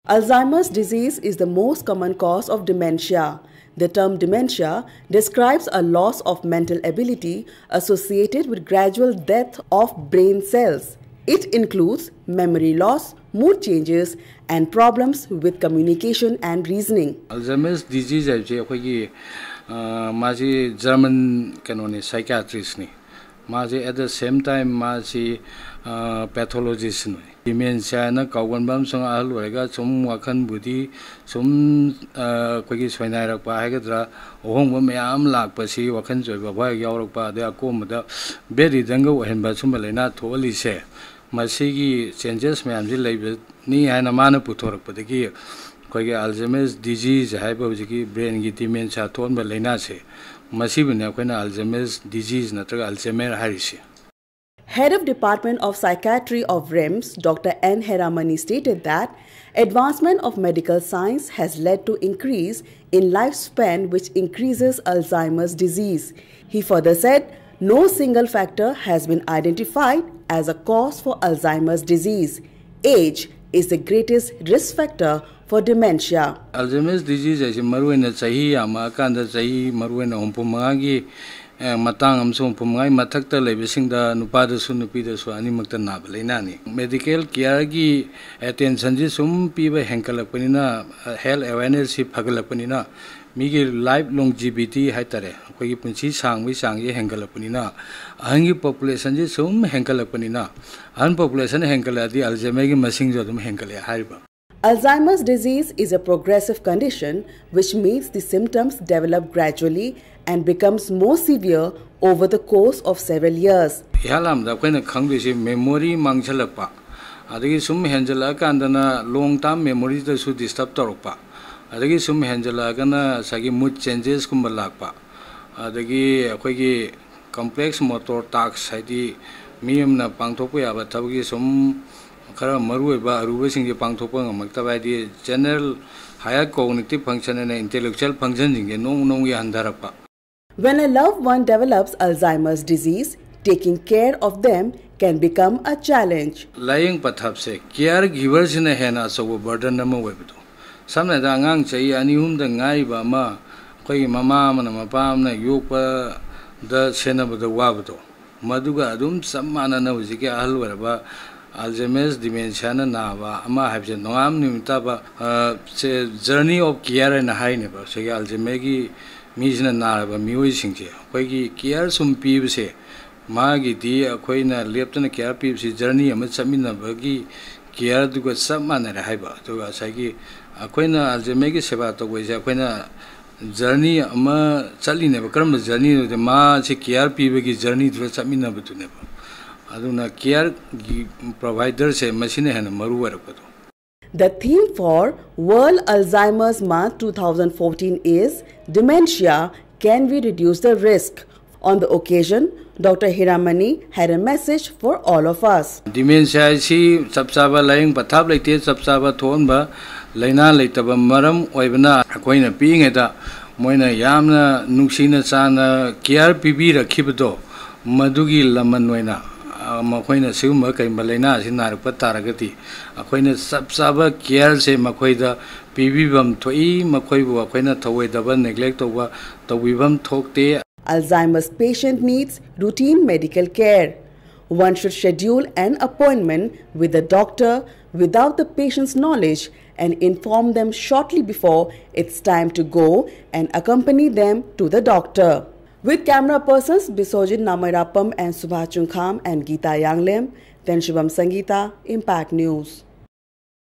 Alzheimer's disease is the most common cause of dementia. The term dementia describes a loss of mental ability associated with gradual death of brain cells. It includes memory loss, mood changes, and problems with communication and reasoning. Alzheimer's disease is a German psychiatrist. At the same time, pathologist. Dementia na kaugan bam song aluaga some wakan budi some kwagi swainairak pa hagadra ohong ba mayam lakpasi wakan joy ba yaurok pa de akomda beri danga ohenba sumalaina tholi se masigi changes mayam ji lebe ni haina mana putorak padagi kwagi Alzheimer's disease haiba jiki brain gi dementia thon ba laina se masibune akoina Alzheimer's disease natraga Alzheimer harise. Head of Department of Psychiatry of RIMS, Dr. N. Heramani stated that advancement of medical science has led to increase in lifespan which increases Alzheimer's disease. He further said no single factor has been identified as a cause for Alzheimer's disease. Age is the greatest risk factor for dementia. Alzheimer's disease is maruena sahi ama kanda sahi maruena umpumagi matang amsong pumangai mathakta lebisingda nupada su nupida su animakta nabalainani medical care gi attention ji sum piba henkalakpanina health awareness si phagalakpanina migi life longevity haitare koi punchi sangwi sangye henkalakpanina ahangi population ji sum henkalakpanina an population henkaladi Alzheimer gi masing jo dum henkale hariba. Alzheimer's disease is a progressive condition which means the symptoms develop gradually and becomes more severe over the course of several years. Yalam da koina khangbi memory mangchalakpa adagi sum henjala kandana long term memory da su disturb torokpa adagi sum henjala kana sagi mood changes kumba lakpa adagi akoigi complex motor tasks haidi miyamna pangthokpa yaba thabgi sum khara maru ba aruba singje pangthokpa ngamakta di general higher cognitive function and intellectual function jinge nong ya handarakpa. When a loved one develops Alzheimer's disease, taking care of them can become a challenge. Lying pathapse caregivers in a hena so burden number webdo. Some of the angang chay anihum the ngai ba ma koi mama na mapam na yopa the sena the wabdo. Maduga adum samana na wizike alwaraba Alzheimer's dementia na ba ama have no am nimtaba journey of care and high never say Alzheimer gi Misna Naraba Muising, Quagi care some peeves, Magi dear, Quina, Lepton care peeps, journey, and Samina Buggy, care to get some man at a hyper to a Sagi, Aquina Alzemegi Sebato, which Aquina journey, Ama Sally never come journey with the Ma, care peebagi journey to Samina to never. Aduna care providers a machine and a Maru. The theme for World Alzheimer's Month 2014 is Dementia, Can We Reduce the Risk? On the occasion, Dr. Heramani had a message for all of us. Dementia is subsaba lying pathab like subsaba thonba, Laina laitaba maram, oibana, Aquina being at a Moina Yamna, Nuxina Sana, Kiar Pibira Kibato, Madugi Lamanoina. Makoina Suma Malena in Narpataragati. Aquina subsaba care se Makoida, Pibibam Toi, Makoibu, Aquina Taway, the one neglect over the Wibam Tokte. Alzheimer's patient needs routine medical care. One should schedule an appointment with the doctor without the patient's knowledge and inform them shortly before it's time to go and accompany them to the doctor. With camera persons Bisojit Namarapam and Subhachung Kham and Geeta Yanglem, then Shubham Sangeeta, Impact News.